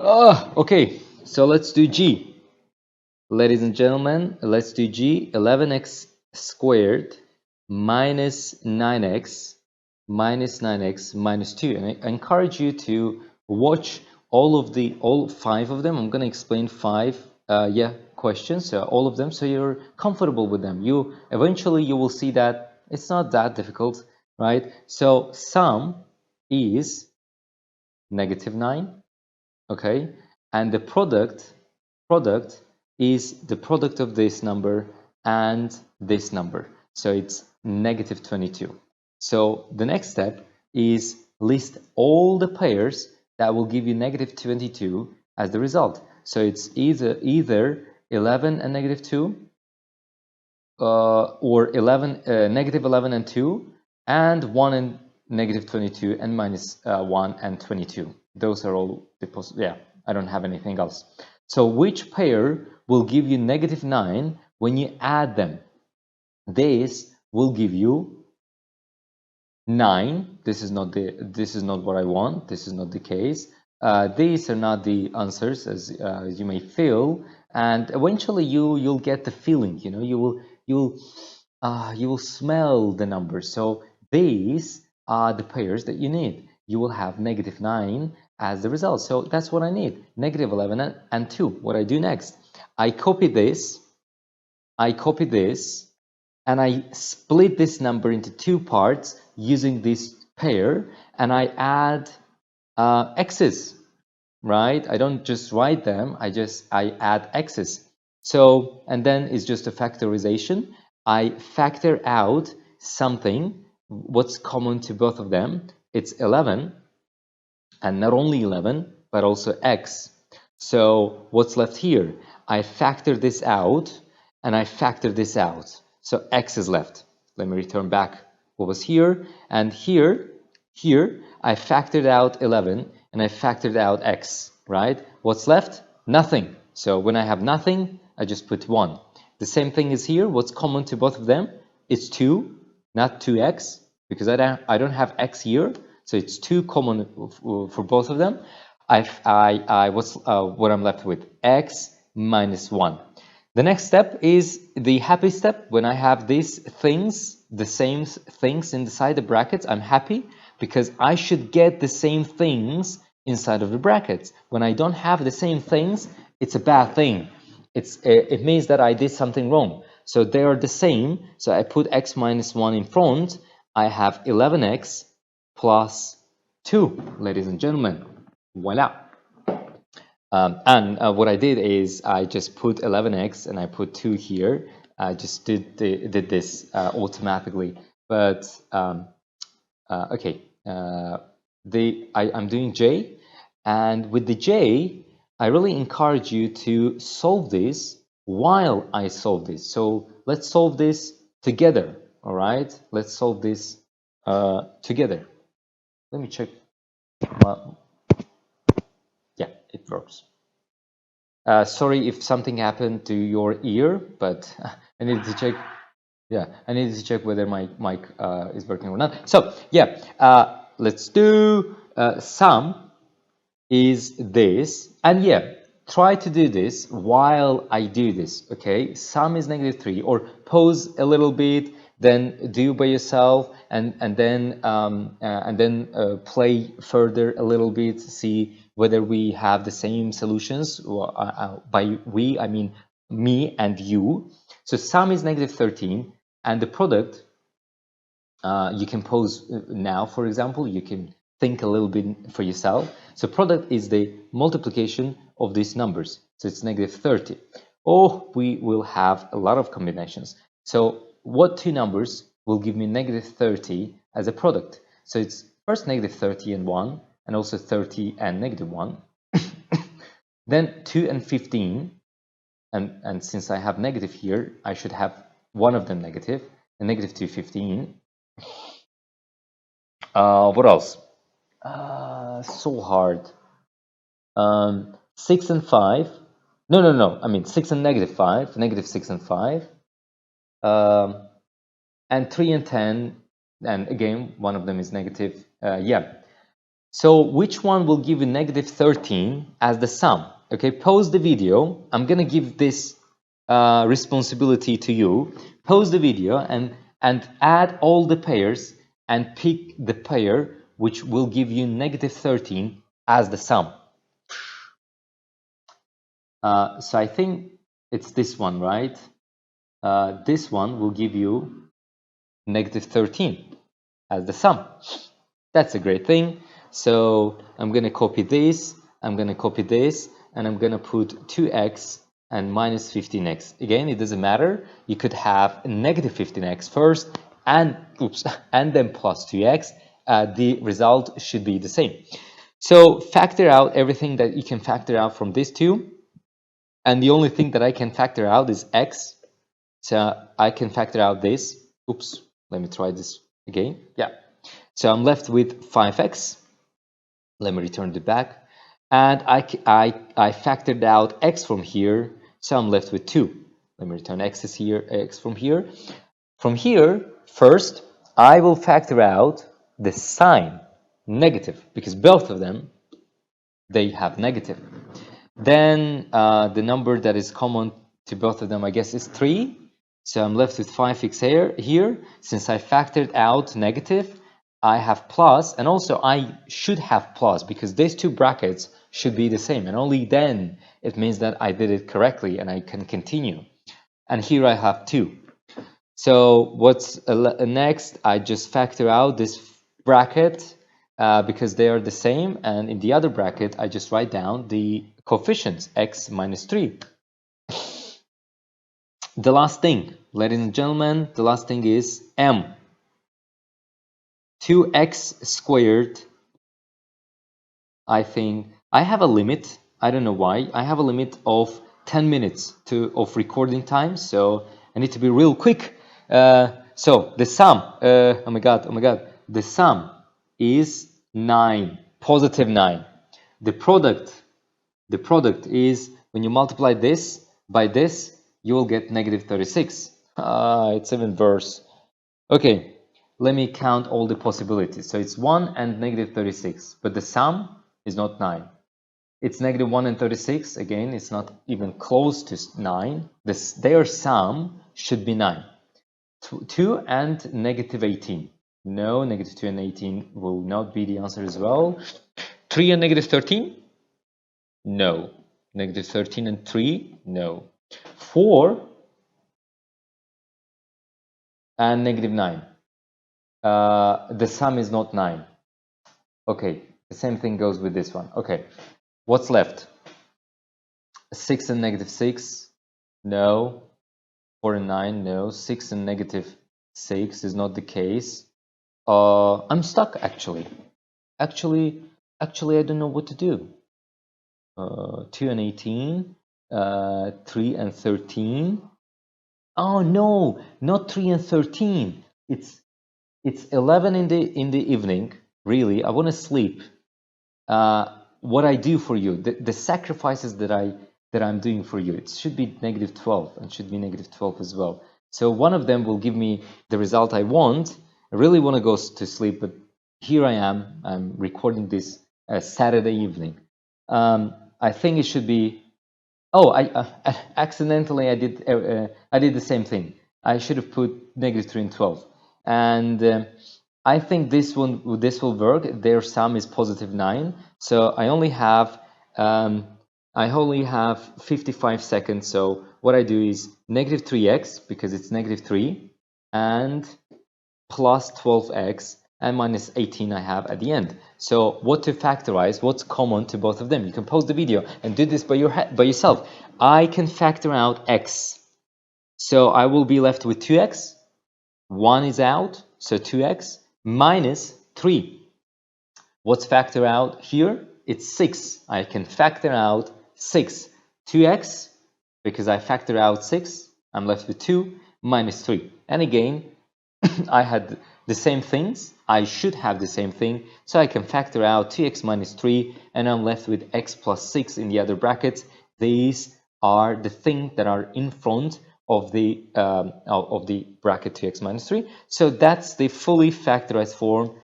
Okay, so let's do G. Ladies and gentlemen, let's do G. 11x squared minus 9x minus 2. And I encourage you to watch all five of them. I'm going to explain five questions, all of them, so you're comfortable with them. Eventually you will see that it's not that difficult, right? So sum is -9, okay, and the product is the product of this number and this number, so it's -22. So the next step is list all the pairs that will give you -22 as the result. So it's either 11 and -2 or 11 -11 and 2 and 1 and -22 and -1 and 22. Those are all the possible. Yeah, I don't have anything else. So which pair will give you -9 when you add them? This will give you 9. This is not what I want. This is not the case. These are not the answers, as you may feel, and eventually you'll get the feeling. You know, you will smell the numbers. So these are the pairs that you need. You will have -9 as the result. So that's what I need. -11 and 2. What I do next? I copy this, and I split this number into two parts using this pair, and I add x's, right? I don't just write them, I add x's. So, and then it's just a factorization. I factor out something, what's common to both of them. It's 11, and not only 11, but also x. So what's left here? I factor this out, and I factor this out. So x is left. Let me return back what was here. And here I factored out 11, and I factored out x, right? What's left? Nothing. So when I have nothing, I just put 1. The same thing is here. What's common to both of them? It's 2, not 2x, because I don't have x here. So it's 2 common for both of them. What I'm left with? X minus 1. The next step is the happy step. When I have these things, the same things inside the brackets, I'm happy because I should get the same things inside of the brackets. When I don't have the same things, it's a bad thing. It means that I did something wrong. So they are the same. So I put x minus 1 in front. I have 11x plus 2, ladies and gentlemen. Voila. And what I did is I just put 11x and I put 2 here. I just did this automatically. But okay, I'm doing J, and with the J, I really encourage you to solve this while I solve this. So let's solve this together. All right, let's solve this together. Let me check. Yeah, it works. Sorry if something happened to your ear, but I needed to check. Yeah, I needed to check whether my mic is working or not. So yeah, let's do sum is this, and yeah, try to do this while I do this. Okay, sum is -3, or pause a little bit, then do by yourself, and then play further a little bit, see whether we have the same solutions. By we, I mean me and you. So sum is -13, and the product, you can pause now, for example, you can think a little bit for yourself. So product is the multiplication of these numbers. So it's -30. Or we will have a lot of combinations. So what two numbers will give me -30 as a product? So it's first -30 and 1, and also 30 and -1. Then 2 and 15, and since I have negative here, I should have one of them negative, and -2, 15. What else? So hard. 6 and 5. No. I mean 6 and -5. -6 and 5. And 3 and 10. And again, one of them is negative. Yeah. So which one will give you negative 13 as the sum? Okay, pause the video. I'm going to give this responsibility to you. Pause the video and add all the pairs and pick the pair which will give you negative 13 as the sum. So I think it's this one, right? This one will give you negative 13 as the sum. That's a great thing. So I'm going to copy this, I'm going to copy this, and I'm going to put 2x and minus 15x. Again, it doesn't matter. You could have negative 15x first and and then plus 2x. The result should be the same. So factor out everything that you can factor out from these two. And the only thing that I can factor out is x. So I can factor out this. Oops, let me try this again. Yeah. So I'm left with 5x. Let me return it back. And I factored out x from here. So I'm left with 2. Let me return x from here. From here, first, I will factor out the sign, negative, because both of them, they have negative. Then the number that is common to both of them, I guess, is 3. So I'm left with 5x here. Since I factored out negative, I have plus, and also I should have plus because these two brackets should be the same, and only then it means that I did it correctly and I can continue. And here I have 2. So what's next? I just factor out this bracket because they are the same, and in the other bracket I just write down the coefficients, x minus 3. The last thing, ladies and gentlemen, the last thing is m. 2x squared. I think I have a limit. I don't know why. I have a limit of 10 minutes of recording time, so I need to be real quick. So the sum, oh my god, the sum is 9, positive 9. The product is, when you multiply this by this, you will get negative 36. It's inverse. Okay, let me count all the possibilities. So it's 1 and negative 36, but the sum is not 9. It's negative 1 and 36. Again, it's not even close to 9. Their sum should be 9. 2 and negative 18. No, negative 2 and 18 will not be the answer as well. 3 and negative 13? No. Negative 13 and 3? No. 4 and negative 9. The sum is not 9. Okay, the same thing goes with this one. Okay, what's left? 6 and negative 6? No. 4 and 9? No. 6 and negative 6 is not the case. I'm stuck, actually. Actually, I don't know what to do. 2 and 18, 3 and 13. Oh no, not 3 and 13. It's 11 in the evening. Really, I want to sleep. What I do for you, the sacrifices that I'm doing for you, it should be negative 12 and should be negative 12 as well. So one of them will give me the result I want. I really want to go to sleep, but here I am. I'm recording this Saturday evening. I think it should be. Oh, I accidentally I did the same thing. I should have put negative 3 and 12, and I think this will work. Their sum is positive 9, so I only have 55 seconds. So what I do is negative 3x because it's negative 3, and plus 12x and minus 18 I have at the end. So what to factorize, what's common to both of them? You can pause the video and do this by yourself. I can factor out x. So I will be left with 2x. 1 is out, so 2x minus 3. What's factor out here? It's 6. I can factor out 6. 2x, because I factor out 6, I'm left with 2 minus 3. And again, I had the same things. I should have the same thing. So I can factor out 2x minus 3, and I'm left with x plus 6 in the other brackets. These are the things that are in front of the bracket 2x minus 3. So that's the fully factorized form